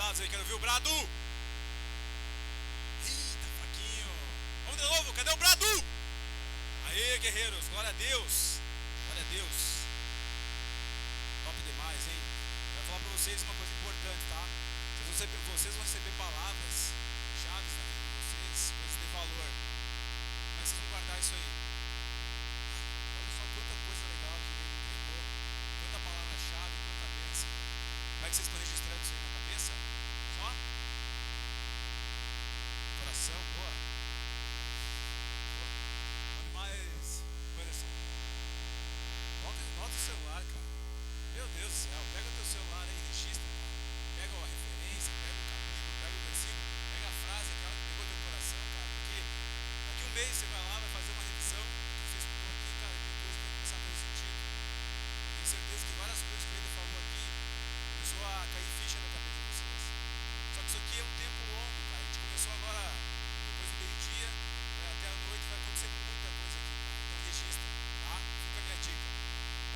brados aí, quero ver o brado. Eita, fraquinho. Vamos de novo, cadê o brado? Aê, guerreiros, glória a Deus. Glória a Deus. Top demais, hein? Quero falar pra vocês uma coisa importante, tá? Vocês vão receber palavras, chaves na vida de vocês, coisas de valor. Como é que vocês vão guardar isso aí? Olha só quanta coisa legal que ele entregou, tanta palavra-chave, tanta bênção. Como é que vocês estão registrando isso aí na cabeça? Só? Coração, boa. Onde mais, Anderson? Nota o celular, cara. Meu Deus do céu, pega teu celular aí, registra. Pega a referência, pega o capítulo, pega o versículo, pega a frase, aquela que pegou teu coração, cara. Porque daqui um mês você vai lá, vai fazer uma revisão que você estudou aqui, cara, e depois vai começar a fazer sentido. Eu tenho certeza que várias coisas que ele falou aqui começou a cair ficha na cabeça de vocês. Só que isso aqui é um tempo longo, cara. A gente começou agora, depois do meio-dia, até a noite vai acontecer muita coisa aqui, cara. Então registra, tá? Fica a minha dica.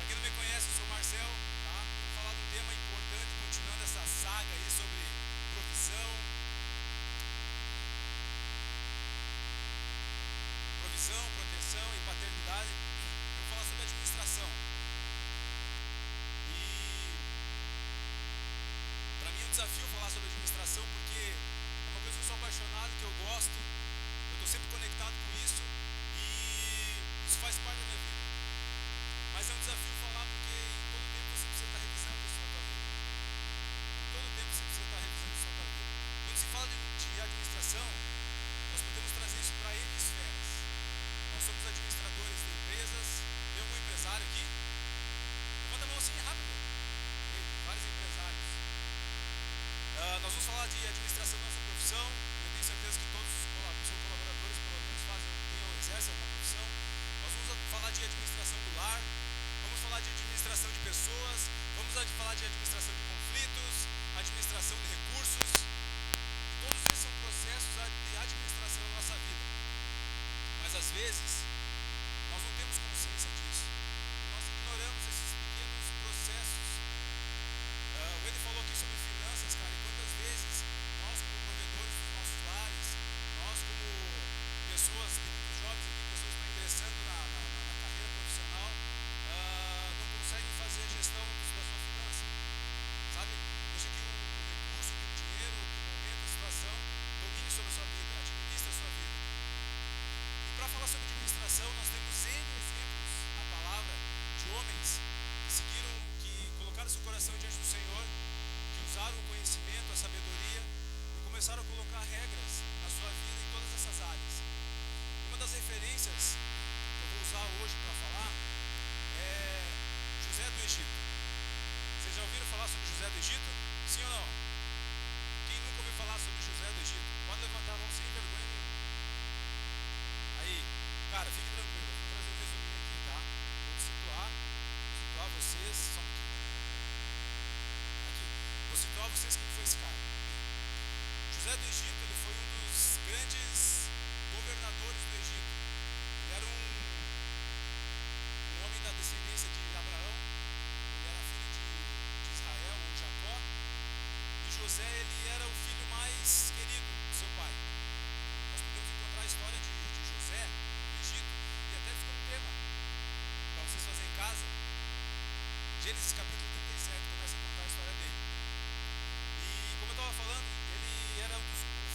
Pra quem não me conhece, eu sou o Marcel, tá? Vou falar de um tema importante, continuando essa saga aí sobre provisão, proteção e paternidade. Eu vou falar sobre administração. E para mim é um desafio falar sobre administração, porque é uma coisa que eu sou apaixonado, que eu gosto, eu estou sempre conectado com isso e isso faz parte da minha vida. Mas é um desafio falar porque em todo tempo você precisa estar revisando isso na tua vida. Em todo tempo você precisa estar revisando isso na tua vida. Quando se fala de administração, nós podemos trazer isso para N esferas. Nós somos administradores de empresas. Tem algum empresário aqui? Levanta a mão assim, rápido. Tem vários empresários. Nós vamos falar de administração da nossa profissão. Eu tenho certeza que todos os seus colaboradores, pelo menos, exercem alguma profissão. Nós vamos falar de administração do lar. Vamos falar de administração de pessoas. Vamos falar de administração de conflitos, administração de recursos. E todos esses são processos de administração na nossa vida. Mas às vezes nós não temos consciência disso. Nós ignoramos esses pequenos processos. O Ed falou aqui sobre finanças, cara, e quantas vezes nós, como provedores dos nossos lares, nós como pessoas, tem muitos jovens aqui, pessoas que estão ingressando na carreira profissional, não conseguem fazer a gestão da sua finança. Sabe? Deixa que o recurso, que o dinheiro, que o momento, a situação domine sobre a sua vida, administre a sua vida. E para falar sobre administração, nós temos N exemplos na palavra de homens que seguiram, que colocaram seu coração diante do Senhor, que usaram o conhecimento, a sabedoria e começaram a colocar regras na sua vida em todas essas áreas. Uma das referências que eu vou usar hoje para falar é José do Egito. Vocês já ouviram falar sobre José do Egito? Sim ou não? Quem nunca ouviu falar sobre José do Egito? Pode levantar a mão sem vergonha nenhuma. Aí, cara, fique tranquilo, eu vou trazer um resuminho aqui, tá? Vou situar vocês, só um pouquinho. Aqui, vou situar vocês quem foi esse cara. José do Egito, ele foi um dos grandes governadores do Egito. Ele era um homem da descendência de Abraão, ele era filho de Israel ou Jacó, e José, ele era o filho mais querido do seu pai. Nós podemos encontrar a história de José no Egito, e até ficou um tema para vocês fazerem em casa. Gênesis capítulo 37 começa a contar a história dele. E como eu estava falando, ele era o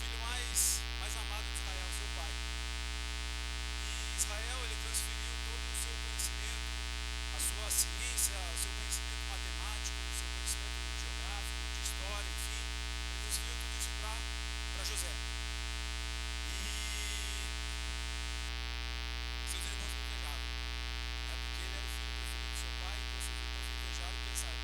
filho mais amado de Israel, seu pai. E Israel, ele transferiu todo o seu conhecimento, a sua ciência, o seu conhecimento matemático, o seu conhecimento geográfico, de história, enfim, ele transferiu tudo isso para José. E seus irmãos não invejaram, né? Porque ele era o filho preferido do seu pai, então seus irmãos invejaram e pensaram,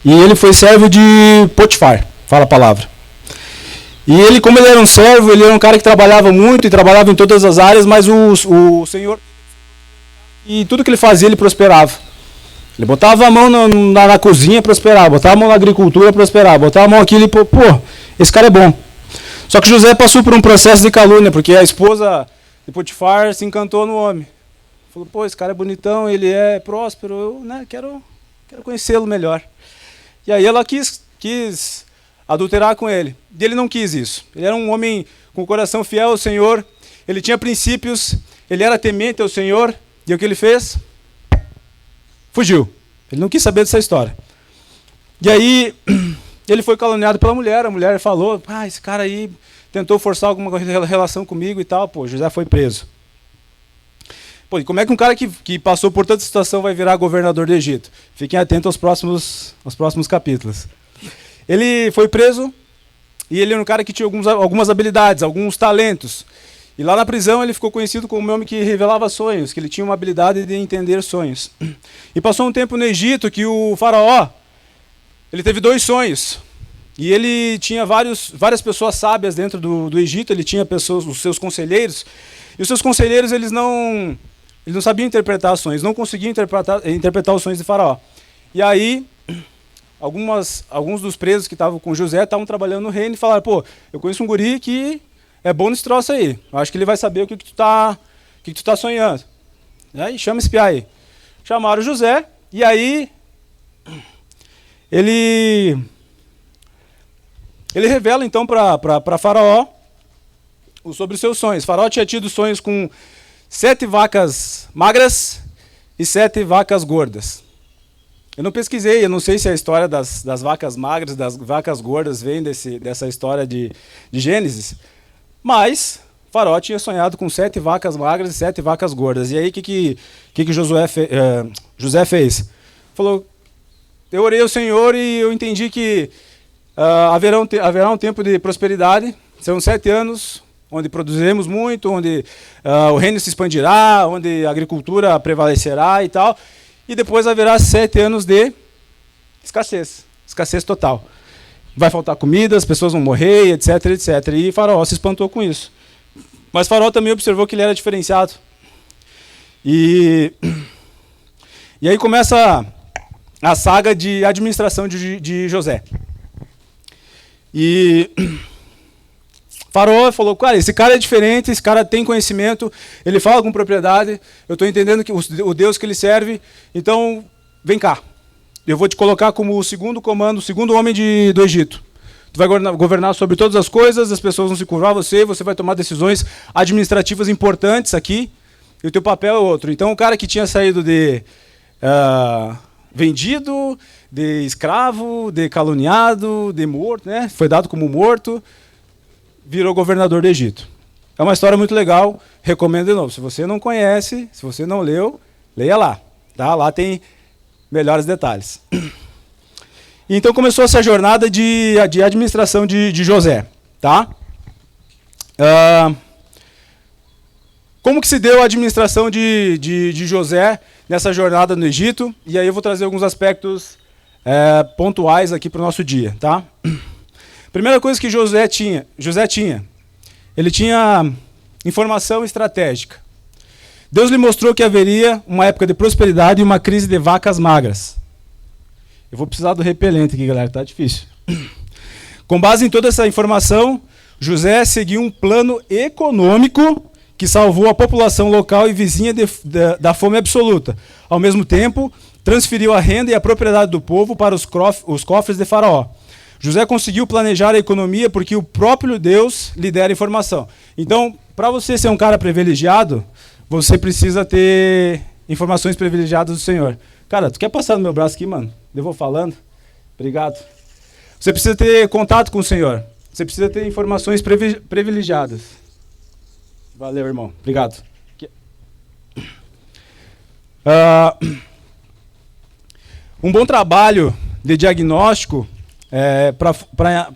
E ele foi servo de Potifar, fala a palavra. E ele, como ele era um servo, ele era um cara que trabalhava muito e trabalhava em todas as áreas, mas o Senhor... E tudo que ele fazia, ele prosperava. Ele botava a mão na cozinha, prosperava. Botava a mão na agricultura, prosperava. Botava a mão aqui e pô, esse cara é bom. Só que José passou por um processo de calúnia, porque a esposa de Potifar se encantou no homem. Falou, pô, esse cara é bonitão, ele é próspero, eu quero conhecê-lo melhor. E aí ela quis adulterar com ele. E ele não quis isso. Ele era um homem com o coração fiel ao Senhor, ele tinha princípios, ele era temente ao Senhor, e o que ele fez? Fugiu. Ele não quis saber dessa história. E aí ele foi caluniado pela mulher, a mulher falou, esse cara aí tentou forçar alguma relação comigo e tal, pô, José foi preso. Pô, e como é que um cara que passou por tanta situação vai virar governador do Egito? Fiquem atentos aos próximos capítulos. Ele foi preso e ele era um cara que tinha algumas habilidades, alguns talentos. E lá na prisão ele ficou conhecido como um homem que revelava sonhos, que ele tinha uma habilidade de entender sonhos. E passou um tempo no Egito que o faraó, ele teve 2 sonhos. E ele tinha várias pessoas sábias dentro do Egito, ele tinha os seus conselheiros. E os seus conselheiros, eles não sabiam interpretar sonhos, não conseguiam interpretar os sonhos de faraó. E aí, alguns dos presos que estavam com José estavam trabalhando no reino e falaram, pô, eu conheço um guri que é bom nesse troço aí. Eu acho que ele vai saber o que tu tá sonhando. E aí, chama esse piá aí. Chamaram José, e aí ele revela então para Faraó sobre os seus sonhos. Faraó tinha tido sonhos com 7 vacas magras e 7 vacas gordas. Eu não pesquisei, eu não sei se a história das vacas magras, das vacas gordas vem dessa história de Gênesis, mas Faraó tinha sonhado com 7 vacas magras e 7 vacas gordas. E aí o que José fez? Falou, eu orei ao Senhor e eu entendi que haverá um tempo de prosperidade, serão 7 anos, onde produziremos muito, onde o reino se expandirá, onde a agricultura prevalecerá e tal, e depois haverá 7 anos de escassez total. Vai faltar comida, as pessoas vão morrer, etc, etc. E Faraó se espantou com isso. Mas Faraó também observou que ele era diferenciado. E aí começa a saga de administração de José. E Faraó falou, cara, esse cara é diferente, esse cara tem conhecimento, ele fala com propriedade, eu estou entendendo que o Deus que ele serve, então vem cá. Eu vou te colocar como o segundo comando, o segundo homem do Egito. Tu vai governar sobre todas as coisas, as pessoas vão se curvar a você vai tomar decisões administrativas importantes aqui, e o teu papel é outro. Então o cara que tinha saído de vendido, de escravo, de caluniado, de morto, né? Foi dado como morto, virou governador do Egito. É uma história muito legal, recomendo de novo. Se você não conhece, se você não leu, leia lá. Tá? Lá tem melhores detalhes. Então começou essa jornada de administração de José. Tá? Como que se deu a administração de José nessa jornada no Egito? E aí eu vou trazer alguns aspectos pontuais aqui para o nosso dia. Tá? Primeira coisa que José tinha, ele tinha informação estratégica. Deus lhe mostrou que haveria uma época de prosperidade e uma crise de vacas magras. Eu vou precisar do repelente aqui, galera, tá difícil. Com base em toda essa informação, José seguiu um plano econômico que salvou a população local e vizinha da fome absoluta. Ao mesmo tempo, transferiu a renda e a propriedade do povo para os cofres de Faraó. José conseguiu planejar a economia porque o próprio Deus lhe dera informação. Então, para você ser um cara privilegiado, você precisa ter informações privilegiadas do Senhor. Cara, tu quer passar no meu braço aqui, mano? Eu vou falando. Obrigado. Você precisa ter contato com o Senhor. Você precisa ter informações privilegiadas. Valeu, irmão. Obrigado. Um bom trabalho de diagnóstico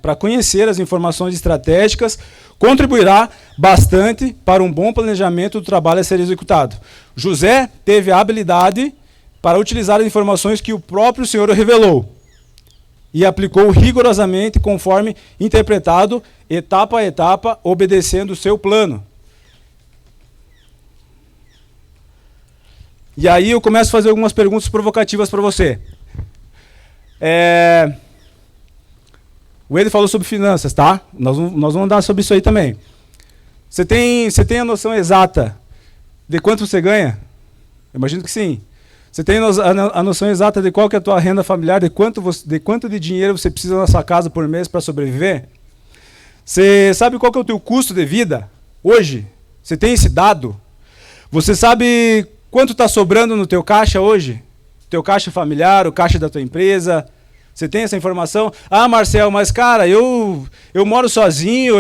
para conhecer as informações estratégicas contribuirá bastante para um bom planejamento do trabalho a ser executado. José teve a habilidade para utilizar as informações que o próprio Senhor revelou e aplicou rigorosamente conforme interpretado, etapa a etapa, obedecendo o seu plano. E aí eu começo a fazer algumas perguntas provocativas para você. O Ed falou sobre finanças, tá? Nós vamos andar sobre isso aí também. Você tem a noção exata de quanto você ganha? Eu imagino que sim. Você tem a noção exata de qual que é a tua renda familiar, de quanto de dinheiro você precisa na sua casa por mês para sobreviver? Você sabe qual que é o teu custo de vida hoje? Você tem esse dado? Você sabe quanto está sobrando no teu caixa hoje? Teu caixa familiar, o caixa da tua empresa? Você tem essa informação? Ah, Marcel, mas cara, eu moro sozinho,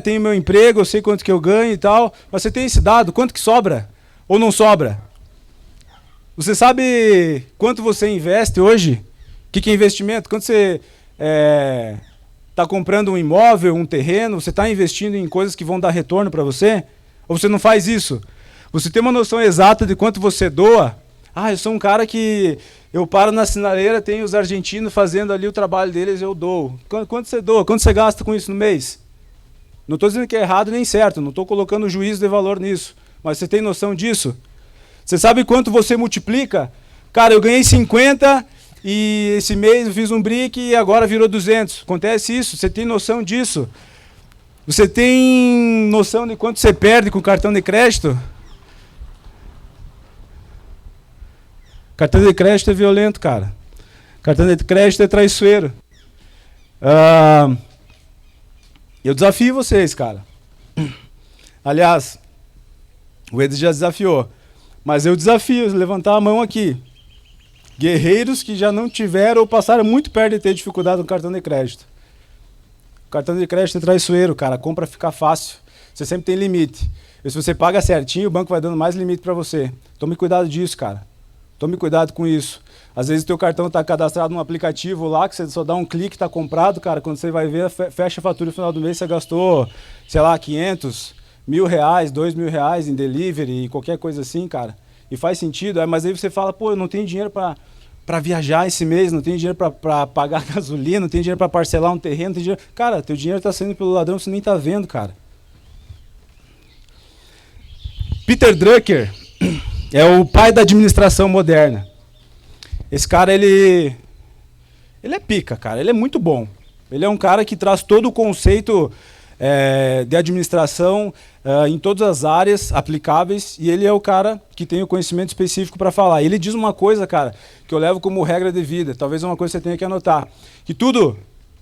tenho meu emprego, eu sei quanto que eu ganho e tal. Mas você tem esse dado? Quanto que sobra? Ou não sobra? Você sabe quanto você investe hoje? O que é investimento? Quando você está comprando um imóvel, um terreno, você está investindo em coisas que vão dar retorno para você? Ou você não faz isso? Você tem uma noção exata de quanto você doa? Ah, eu sou um cara que eu paro na sinaleira, tem os argentinos fazendo ali o trabalho deles, eu dou. Quanto você doa? Quanto você gasta com isso no mês? Não estou dizendo que é errado nem certo, não estou colocando juízo de valor nisso. Mas você tem noção disso? Você sabe quanto você multiplica? Cara, eu ganhei 50 e esse mês eu fiz um brick e agora virou 200. Acontece isso? Você tem noção disso? Você tem noção de quanto você perde com cartão de crédito? Cartão de crédito é violento, cara. Cartão de crédito é traiçoeiro. Eu desafio vocês, cara. Aliás, o Ed já desafiou. Mas eu desafio, levantar a mão aqui. Guerreiros que já não tiveram ou passaram muito perto de ter dificuldade no cartão de crédito. O cartão de crédito é traiçoeiro, cara. A compra fica fácil. Você sempre tem limite. E se você paga certinho, o banco vai dando mais limite para você. Tome cuidado disso, cara. Tome cuidado com isso. Às vezes o teu cartão está cadastrado num aplicativo lá, que você só dá um clique, está comprado, cara. Quando você vai ver, fecha a fatura no final do mês, você gastou, sei lá, 500, R$1.000, R$2.000 em delivery e qualquer coisa assim, cara. E faz sentido, mas aí você fala, pô, eu não tenho dinheiro para viajar esse mês, não tenho dinheiro para pagar gasolina, não tenho dinheiro para parcelar um terreno, não tenho dinheiro... Cara, teu dinheiro está saindo pelo ladrão, você nem está vendo, cara. Peter Drucker é o pai da administração moderna. Esse cara, ele é pica, cara. Ele é muito bom. Ele é um cara que traz todo o conceito de administração em todas as áreas aplicáveis, e ele é o cara que tem o conhecimento específico para falar. Ele diz uma coisa, cara, que eu levo como regra de vida, talvez é uma coisa que você tenha que anotar, que tudo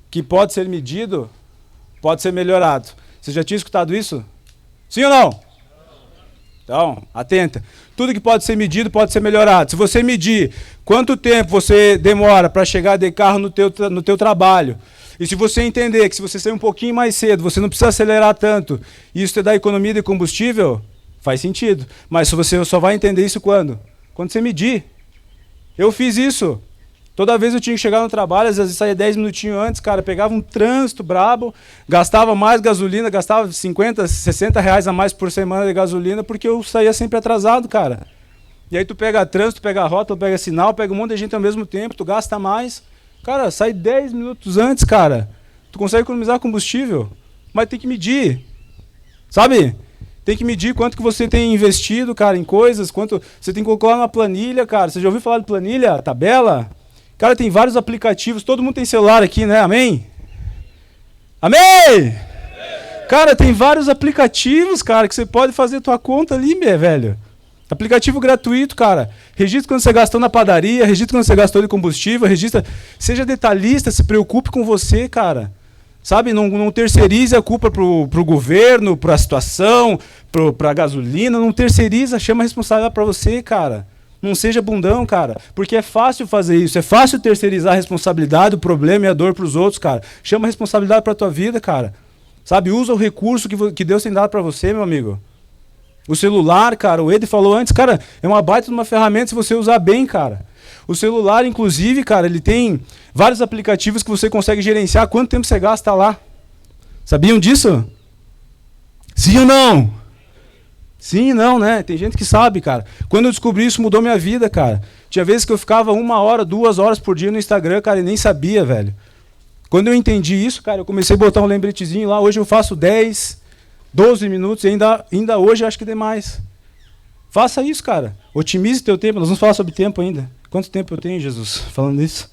que pode ser medido pode ser melhorado. Você já tinha escutado isso? Sim ou não? Então, atenta. Tudo que pode ser medido pode ser melhorado. Se você medir quanto tempo você demora para chegar de carro no teu trabalho, e se você entender que se você sair um pouquinho mais cedo, você não precisa acelerar tanto, e isso te dá economia de combustível, faz sentido. Mas você só vai entender isso quando? Quando você medir. Eu fiz isso. Toda vez eu tinha que chegar no trabalho, às vezes saía 10 minutinhos antes, cara, pegava um trânsito brabo, gastava mais gasolina, gastava 50, 60 reais a mais por semana de gasolina, porque eu saía sempre atrasado, cara. E aí tu pega trânsito, pega rota, pega sinal, pega um monte de gente ao mesmo tempo, tu gasta mais. Cara, sai 10 minutos antes, cara. Tu consegue economizar combustível, mas tem que medir, sabe? Tem que medir quanto que você tem investido, cara, em coisas, quanto você tem que colocar numa planilha, cara. Você já ouviu falar de planilha, tabela? Cara, tem vários aplicativos, todo mundo tem celular aqui, né? Amém? Amém? Cara, tem vários aplicativos, cara, que você pode fazer tua conta ali, velho. Aplicativo gratuito, cara. Registra quando você gastou na padaria, registra quando você gastou de combustível, registra. Seja detalhista, se preocupe com você, cara. Sabe, não terceirize a culpa pro governo, pra situação, pra gasolina, não terceiriza, chama a responsabilidade pra você, cara. Não seja bundão, cara, porque é fácil fazer isso, é fácil terceirizar a responsabilidade, o problema e a dor pros outros, cara. Chama a responsabilidade pra tua vida, cara. Sabe, usa o recurso que Deus tem dado pra você, meu amigo. O celular, cara, o Ed falou antes, cara, é uma baita de uma ferramenta se você usar bem, cara. O celular, inclusive, cara, ele tem vários aplicativos que você consegue gerenciar quanto tempo você gasta lá. Sabiam disso? Sim ou não? Sim e não, né? Tem gente que sabe, cara. Quando eu descobri isso, mudou minha vida, cara. Tinha vezes que eu ficava 1 hora, 2 horas por dia no Instagram, cara, e nem sabia, velho. Quando eu entendi isso, cara, eu comecei a botar um lembretezinho lá. Hoje eu faço 10, 12 minutos e ainda hoje eu acho que tem mais. Faça isso, cara. Otimize teu tempo. Nós vamos falar sobre tempo ainda. Quanto tempo eu tenho, Jesus, falando isso?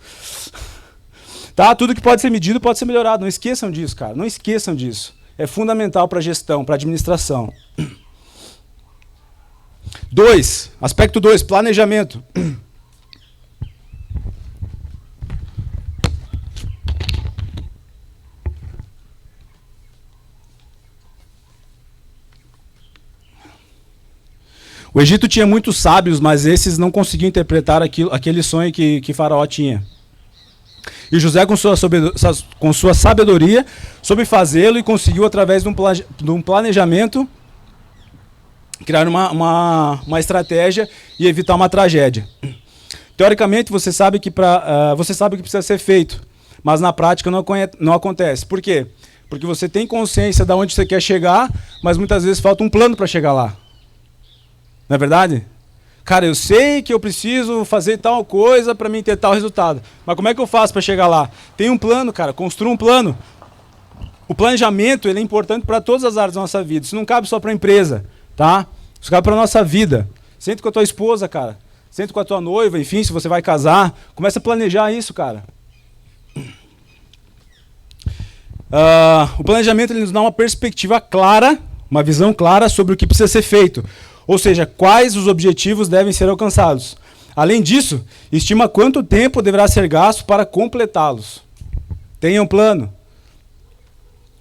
Tá? Tudo que pode ser medido pode ser melhorado. Não esqueçam disso, cara. Não esqueçam disso. É fundamental para a gestão, para a administração. 2. Aspecto 2. Planejamento. O Egito tinha muitos sábios, mas esses não conseguiam interpretar aquele sonho que Faraó tinha. E José, com sua sabedoria, soube fazê-lo e conseguiu, através de um planejamento, criar uma estratégia e evitar uma tragédia. Teoricamente, você sabe o que precisa ser feito, mas na prática não acontece. Por quê? Porque você tem consciência de onde você quer chegar, mas muitas vezes falta um plano para chegar lá. Não é verdade? Cara, eu sei que eu preciso fazer tal coisa para mim ter tal resultado. Mas como é que eu faço para chegar lá? Tem um plano, cara. Construa um plano. O planejamento ele é importante para todas as áreas da nossa vida. Isso não cabe só para a empresa, tá? Isso cabe para a nossa vida. Sente com a tua esposa, cara. Sente com a tua noiva, enfim, se você vai casar. Começa a planejar isso, cara. O planejamento ele nos dá uma perspectiva clara, uma visão clara sobre o que precisa ser feito. Ou seja, quais os objetivos devem ser alcançados. Além disso, estima quanto tempo deverá ser gasto para completá-los. Tenha um plano.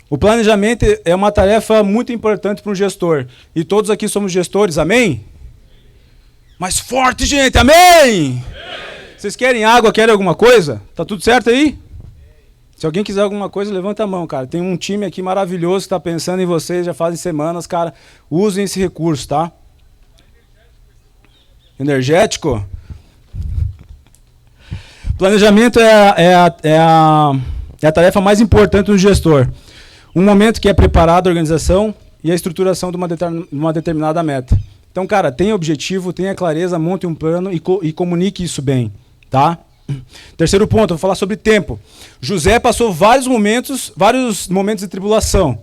O planejamento é uma tarefa muito importante para um gestor. E todos aqui somos gestores, amém? Mais forte, gente, amém? Vocês querem água, querem alguma coisa? Tá tudo certo aí? Se alguém quiser alguma coisa, levanta a mão, cara. Tem um time aqui maravilhoso que está pensando em vocês, já fazem semanas, cara. Usem esse recurso, tá? Energético? Planejamento é a tarefa mais importante do gestor. Um momento que é preparar a organização e a estruturação de uma determinada meta. Então, cara, tenha objetivo, tenha clareza, monte um plano e comunique isso bem, tá? Terceiro ponto, eu vou falar sobre tempo. José passou vários momentos de tribulação.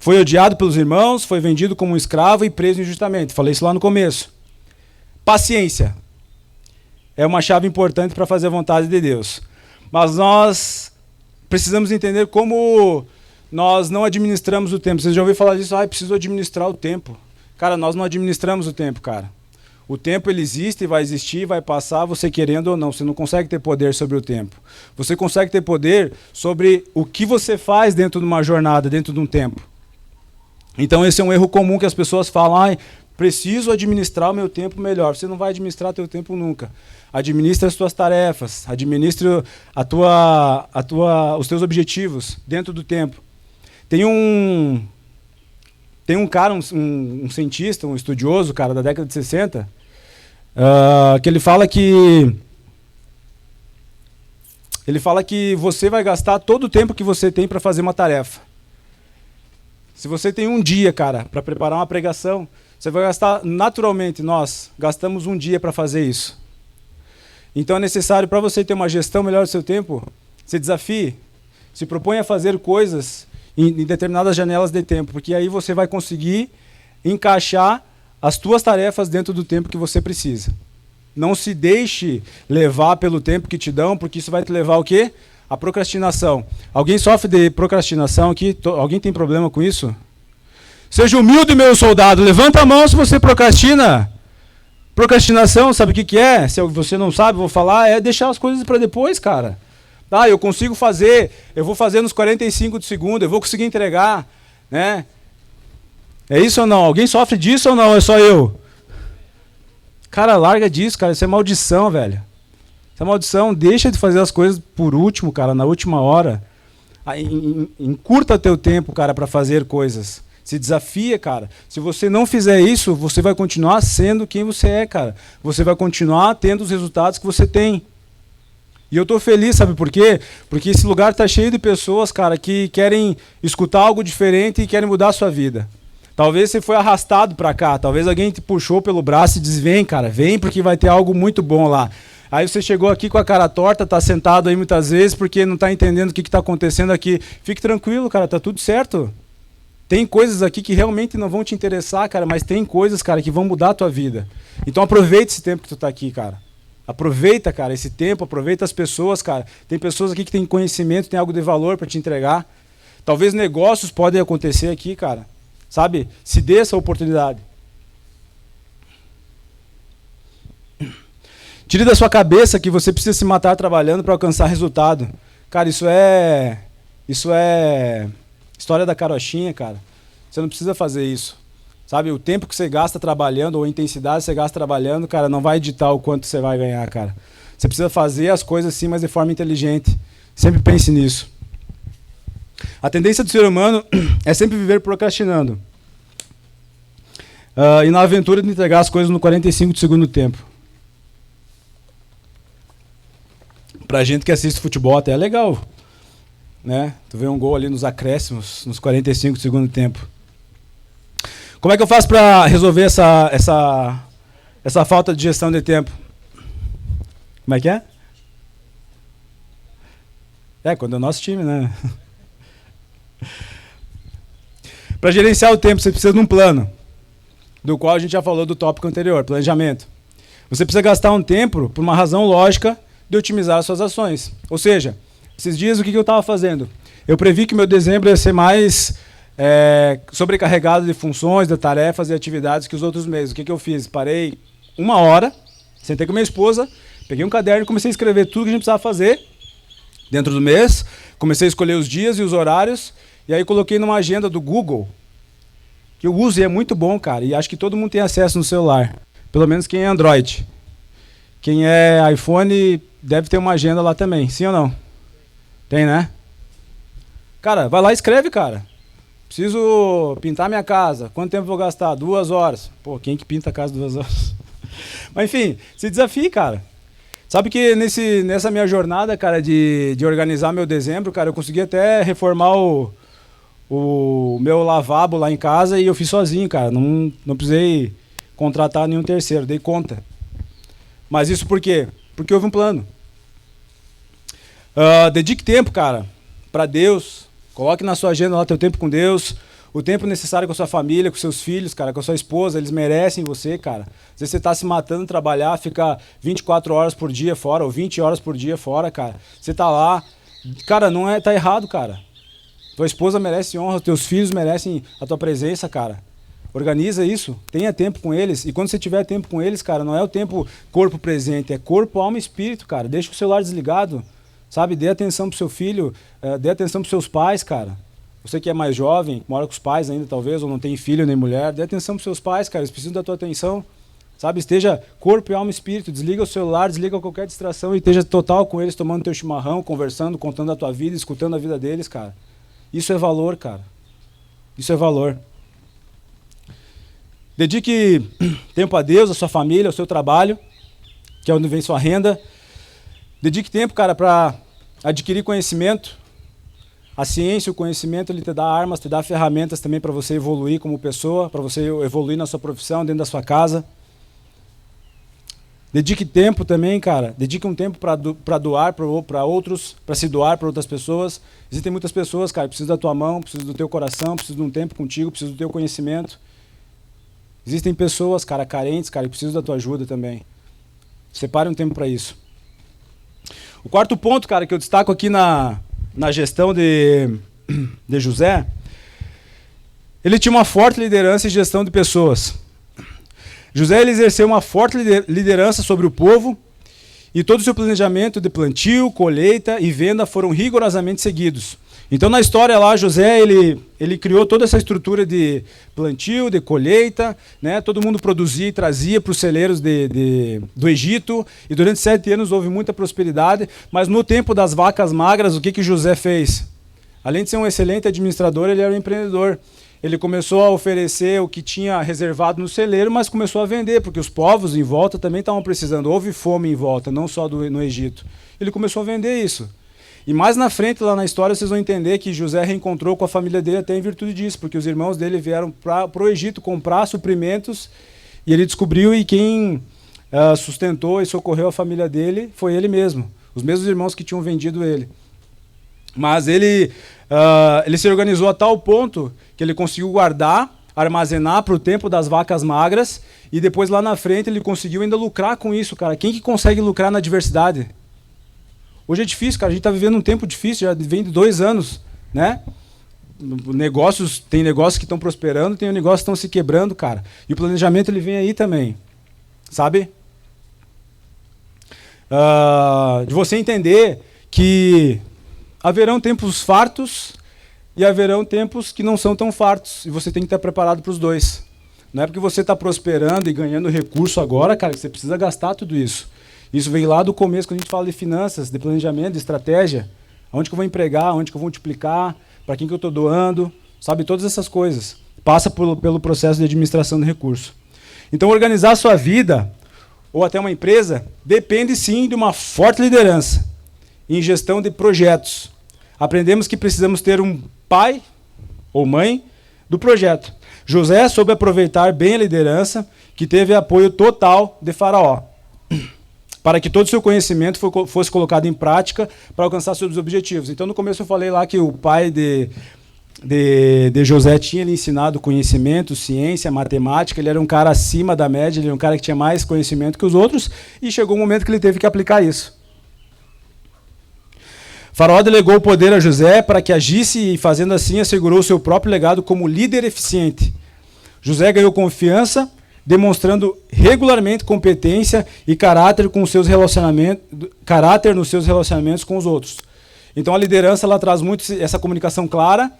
Foi odiado pelos irmãos, foi vendido como um escravo e preso injustamente. Falei isso lá no começo. Paciência é uma chave importante para fazer a vontade de Deus. Mas nós precisamos entender como nós não administramos o tempo. Vocês já ouviram falar disso? Preciso administrar o tempo. Cara, nós não administramos o tempo, cara. O tempo ele existe, vai existir, vai passar, você querendo ou não. Você não consegue ter poder sobre o tempo. Você consegue ter poder sobre o que você faz dentro de uma jornada, dentro de um tempo. Então esse é um erro comum que as pessoas falam, preciso administrar o meu tempo melhor. Você não vai administrar teu tempo nunca. Administra as tuas tarefas, administra os teus objetivos dentro do tempo. Tem um cara, um cientista, um estudioso, cara, da década de 60, que ele fala que você vai gastar todo o tempo que você tem para fazer uma tarefa. Se você tem um dia, cara, para preparar uma pregação, você vai gastar, naturalmente, nós gastamos um dia para fazer isso. Então é necessário, para você ter uma gestão melhor do seu tempo, se desafie, se proponha a fazer coisas em determinadas janelas de tempo, porque aí você vai conseguir encaixar as tuas tarefas dentro do tempo que você precisa. Não se deixe levar pelo tempo que te dão, porque isso vai te levar ao quê? A procrastinação. Alguém sofre de procrastinação aqui? Alguém tem problema com isso? Seja humilde, meu soldado. Levanta a mão se você procrastina. Procrastinação, sabe o que é? Se você não sabe, vou falar, é deixar as coisas para depois, cara. Eu consigo fazer, eu vou fazer nos 45 de segundo, eu vou conseguir entregar, né? É isso ou não? Alguém sofre disso ou não? É só eu? Cara, larga disso, cara. Isso é maldição, velho. Isso é maldição. Deixa de fazer as coisas por último, cara, na última hora. Encurta teu tempo, cara, para fazer coisas. Se desafia, cara. Se você não fizer isso, você vai continuar sendo quem você é, cara. Você vai continuar tendo os resultados que você tem. E eu estou feliz, sabe por quê? Porque esse lugar está cheio de pessoas, cara, que querem escutar algo diferente e querem mudar a sua vida. Talvez você foi arrastado para cá, talvez alguém te puxou pelo braço e disse, vem, cara, vem porque vai ter algo muito bom lá. Aí você chegou aqui com a cara torta, está sentado aí muitas vezes porque não está entendendo o que está acontecendo aqui. Fique tranquilo, cara, tá tudo certo. Tem coisas aqui que realmente não vão te interessar, cara, mas tem coisas, cara, que vão mudar a tua vida. Então aproveita esse tempo que tu está aqui, cara. Aproveita, cara, esse tempo, aproveita as pessoas, cara. Tem pessoas aqui que têm conhecimento, tem algo de valor para te entregar. Talvez negócios podem acontecer aqui, cara. Sabe? Se dê essa oportunidade. Tire da sua cabeça que você precisa se matar trabalhando para alcançar resultado. Cara, isso é história da carochinha, cara. Você não precisa fazer isso. Sabe? O tempo que você gasta trabalhando ou a intensidade que você gasta trabalhando, cara, não vai ditar o quanto você vai ganhar, cara. Você precisa fazer as coisas sim, mas de forma inteligente. Sempre pense nisso. A tendência do ser humano é sempre viver procrastinando. E na aventura de entregar as coisas no 45 do segundo tempo. Pra gente que assiste futebol até é legal, né? Tu vê um gol ali nos acréscimos, nos 45 do segundo tempo. Como é que eu faço para resolver essa falta de gestão de tempo? Como é que é? Quando é o nosso time, né? Para gerenciar o tempo, você precisa de um plano, do qual a gente já falou do tópico anterior, planejamento. Você precisa gastar um tempo por uma razão lógica de otimizar as suas ações. Ou seja, esses dias o que eu estava fazendo? Eu previ que meu dezembro ia ser mais sobrecarregado de funções, de tarefas e atividades que os outros meses. O que eu fiz? Parei 1 hora, sentei com minha esposa, peguei um caderno e comecei a escrever tudo que a gente precisava fazer dentro do mês. Comecei a escolher os dias e os horários, e aí coloquei numa agenda do Google, que eu uso e é muito bom, cara, e acho que todo mundo tem acesso no celular, pelo menos quem é Android. Quem é iPhone deve ter uma agenda lá também, sim ou não? Tem, né? Cara, vai lá e escreve, cara. Preciso pintar minha casa, quanto tempo vou gastar? 2 horas. Pô, quem que pinta a casa 2 horas? Mas enfim, se desafie, cara. Sabe que nessa minha jornada, cara, de organizar meu dezembro, cara, eu consegui até reformar o meu lavabo lá em casa e eu fiz sozinho, cara. Não precisei contratar nenhum terceiro, dei conta. Mas isso por quê? Porque houve um plano. Dedique tempo, cara, para Deus. Coloque na sua agenda lá teu tempo com Deus. O tempo necessário com a sua família, com seus filhos, cara, com a sua esposa, eles merecem você, cara. Às vezes você está se matando trabalhar, ficar 24 horas por dia fora, ou 20 horas por dia fora, cara. Você tá lá, cara, tá errado, cara. Tua esposa merece honra, teus filhos merecem a tua presença, cara. Organiza isso, tenha tempo com eles. E quando você tiver tempo com eles, cara, não é o tempo corpo presente, é corpo, alma e espírito, cara. Deixa o celular desligado, sabe? Dê atenção pro seu filho, dê atenção pros seus pais, cara. Você que é mais jovem, mora com os pais ainda talvez, ou não tem filho nem mulher, dê atenção pros seus pais, cara, eles precisam da tua atenção. Sabe, esteja corpo, alma e espírito, desliga o celular, desliga qualquer distração e esteja total com eles, tomando teu chimarrão, conversando, contando a tua vida, escutando a vida deles, cara. Isso é valor, cara. Isso é valor. Dedique tempo a Deus, a sua família, ao seu trabalho, que é onde vem sua renda. Dedique tempo, cara, para adquirir conhecimento. A ciência, o conhecimento, ele te dá armas, te dá ferramentas também para você evoluir como pessoa, para você evoluir na sua profissão, dentro da sua casa. Dedique tempo também, cara. Dedique um tempo para doar para outros, para se doar para outras pessoas. Existem muitas pessoas, cara, que precisam da tua mão, precisam do teu coração, precisam de um tempo contigo, precisam do teu conhecimento. Existem pessoas, cara, carentes, cara, que precisam da tua ajuda também. Separe um tempo para isso. O quarto ponto, cara, que eu destaco aqui na gestão de José, ele tinha uma forte liderança e gestão de pessoas. José ele exerceu uma forte liderança sobre o povo e todo o seu planejamento de plantio, colheita e venda foram rigorosamente seguidos. Então, na história lá, José ele criou toda essa estrutura de plantio, de colheita, né? Todo mundo produzia e trazia para os celeiros do Egito, e durante 7 anos houve muita prosperidade, mas no tempo das vacas magras, o que José fez? Além de ser um excelente administrador, ele era um empreendedor. Ele começou a oferecer o que tinha reservado no celeiro, mas começou a vender, porque os povos em volta também estavam precisando. Houve fome em volta, não só no Egito. Ele começou a vender isso. E mais na frente, lá na história, vocês vão entender que José reencontrou com a família dele até em virtude disso, porque os irmãos dele vieram para o Egito comprar suprimentos, e ele descobriu, e quem sustentou e socorreu a família dele foi ele mesmo, os mesmos irmãos que tinham vendido ele. Mas ele se organizou a tal ponto que ele conseguiu guardar, armazenar para o tempo das vacas magras, e depois lá na frente ele conseguiu ainda lucrar com isso, cara. Quem que consegue lucrar na adversidade? Hoje é difícil, cara. A gente está vivendo um tempo difícil, já vem de 2 anos, né? Tem negócios que estão prosperando, tem negócios que estão se quebrando, cara. E o planejamento ele vem aí também, sabe? De você entender que haverão tempos fartos e haverão tempos que não são tão fartos. E você tem que estar preparado para os dois. Não é porque você está prosperando e ganhando recurso agora, cara, que você precisa gastar tudo isso. Isso vem lá do começo, quando a gente fala de finanças, de planejamento, de estratégia. Onde que eu vou empregar, onde que eu vou multiplicar, para quem que eu estou doando, sabe? Todas essas coisas. Passa pelo processo de administração de recurso. Então, organizar a sua vida, ou até uma empresa, depende sim de uma forte liderança em gestão de projetos. Aprendemos que precisamos ter um pai ou mãe do projeto. José soube aproveitar bem a liderança, que teve apoio total de Faraó, para que todo o seu conhecimento fosse colocado em prática para alcançar seus objetivos. Então, no começo eu falei lá que o pai de José tinha lhe ensinado conhecimento, ciência, matemática, ele era um cara acima da média, ele era um cara que tinha mais conhecimento que os outros, e chegou um momento que ele teve que aplicar isso. Faraó delegou o poder a José para que agisse e, fazendo assim, assegurou o seu próprio legado como líder eficiente. José ganhou confiança, demonstrando regularmente competência e caráter nos seus relacionamentos com os outros. Então a liderança ela traz muito essa comunicação clara,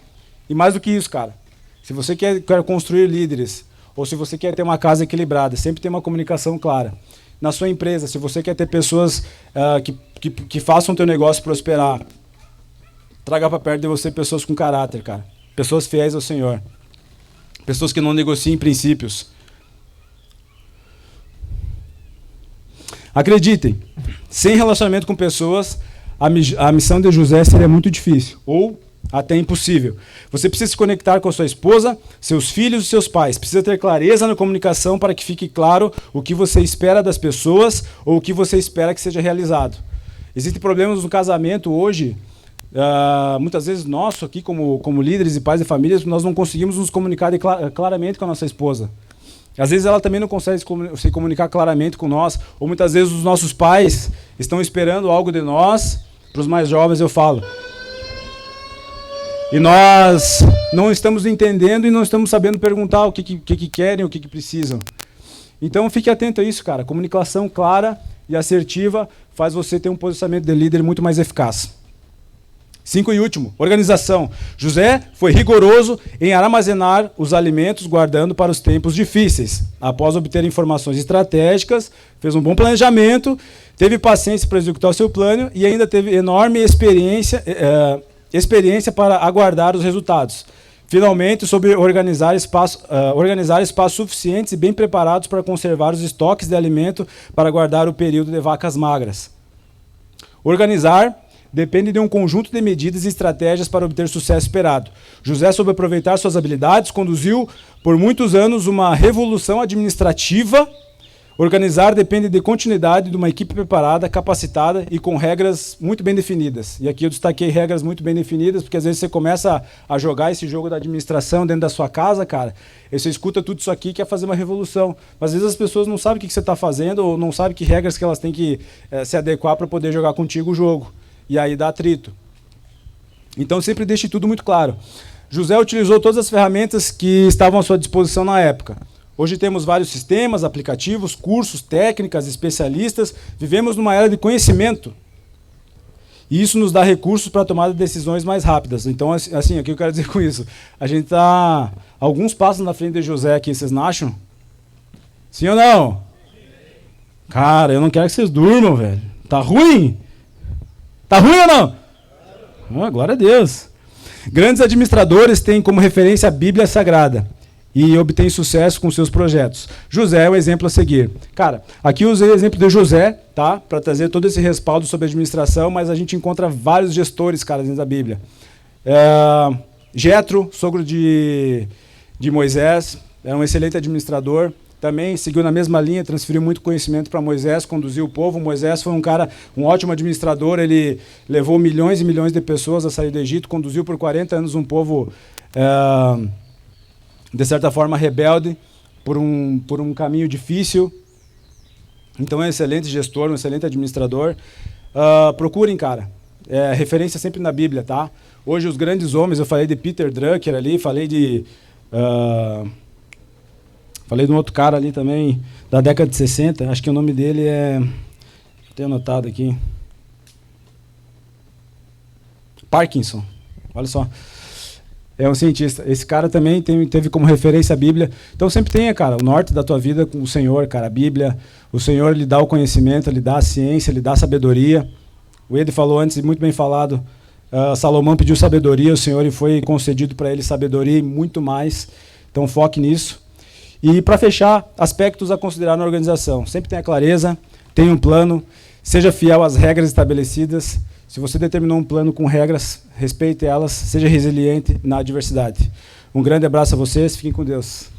e mais do que isso, cara. Se você quer construir líderes, ou se você quer ter uma casa equilibrada, sempre tem uma comunicação clara. Na sua empresa, se você quer ter pessoas que façam o teu negócio prosperar, traga para perto de você pessoas com caráter, cara. Pessoas fiéis ao Senhor. Pessoas que não negociem princípios. Acreditem, sem relacionamento com pessoas, a missão de José seria muito difícil, ou até impossível. Você precisa se conectar com a sua esposa, seus filhos e seus pais. Precisa ter clareza na comunicação para que fique claro o que você espera das pessoas ou o que você espera que seja realizado. Existem problemas no casamento hoje, muitas vezes nós aqui como líderes e pais de famílias, nós não conseguimos nos comunicar claramente com a nossa esposa. Às vezes ela também não consegue se comunicar claramente com nós, ou muitas vezes os nossos pais estão esperando algo de nós. Para os mais jovens eu falo. E nós não estamos entendendo e não estamos sabendo perguntar o que querem, o que precisam. Então fique atento a isso, cara. Comunicação clara e assertiva faz você ter um posicionamento de líder muito mais eficaz. 5 e último, organização. José foi rigoroso em armazenar os alimentos, guardando para os tempos difíceis. Após obter informações estratégicas, fez um bom planejamento, teve paciência para executar o seu plano e ainda teve enorme experiência para aguardar os resultados. Finalmente, soube organizar espaços suficientes e bem preparados para conservar os estoques de alimento para guardar o período de vacas magras. Organizar depende de um conjunto de medidas e estratégias para obter sucesso esperado. José soube aproveitar suas habilidades, conduziu por muitos anos uma revolução administrativa. Organizar depende de continuidade de uma equipe preparada, capacitada e com regras muito bem definidas. E aqui eu destaquei regras muito bem definidas, porque às vezes você começa a jogar esse jogo da administração dentro da sua casa, cara, e você escuta tudo isso aqui e quer fazer uma revolução. Mas às vezes as pessoas não sabem o que você está fazendo ou não sabem que regras que elas têm que se adequar para poder jogar contigo o jogo. E aí dá atrito. Então sempre deixe tudo muito claro. José utilizou todas as ferramentas que estavam à sua disposição na época. Hoje temos vários sistemas, aplicativos, cursos, técnicas, especialistas. Vivemos numa era de conhecimento. E isso nos dá recursos para tomar decisões mais rápidas. Então, assim, o que eu quero dizer com isso? A gente está alguns passos na frente de José aqui, vocês não acham? Sim ou não? Cara, eu não quero que vocês durmam, velho. Tá ruim? Tá ruim ou não? Glória a Deus. Grandes administradores têm como referência a Bíblia Sagrada. e obtém sucesso com seus projetos. José é o exemplo a seguir. Cara, aqui eu usei o exemplo de José, tá? Para trazer todo esse respaldo sobre a administração, mas a gente encontra vários gestores, cara, dentro da Bíblia. Jetro, sogro de Moisés, é um excelente administrador. Também seguiu na mesma linha, transferiu muito conhecimento para Moisés, conduziu o povo. Moisés foi um ótimo administrador, ele levou milhões e milhões de pessoas a sair do Egito, conduziu por 40 anos um povo, de certa forma, rebelde, por um caminho difícil. Então é um excelente gestor, um excelente administrador. Procurem, cara, referência sempre na Bíblia, tá? Hoje os grandes homens, eu falei de Peter Drucker ali, falei de um outro cara ali também, da década de 60, acho que o nome dele tenho anotado aqui. Parkinson, olha só. É um cientista. Esse cara também teve como referência a Bíblia. Então sempre tenha, cara, o norte da tua vida com o Senhor, cara, a Bíblia. O Senhor lhe dá o conhecimento, lhe dá a ciência, lhe dá a sabedoria. O Ed falou antes, muito bem falado, Salomão pediu sabedoria, o Senhor foi concedido para ele sabedoria e muito mais. Então foque nisso. E para fechar, aspectos a considerar na organização. Sempre tenha clareza, tenha um plano, seja fiel às regras estabelecidas. Se você determinou um plano com regras, respeite elas, seja resiliente na adversidade. Um grande abraço a vocês, fiquem com Deus.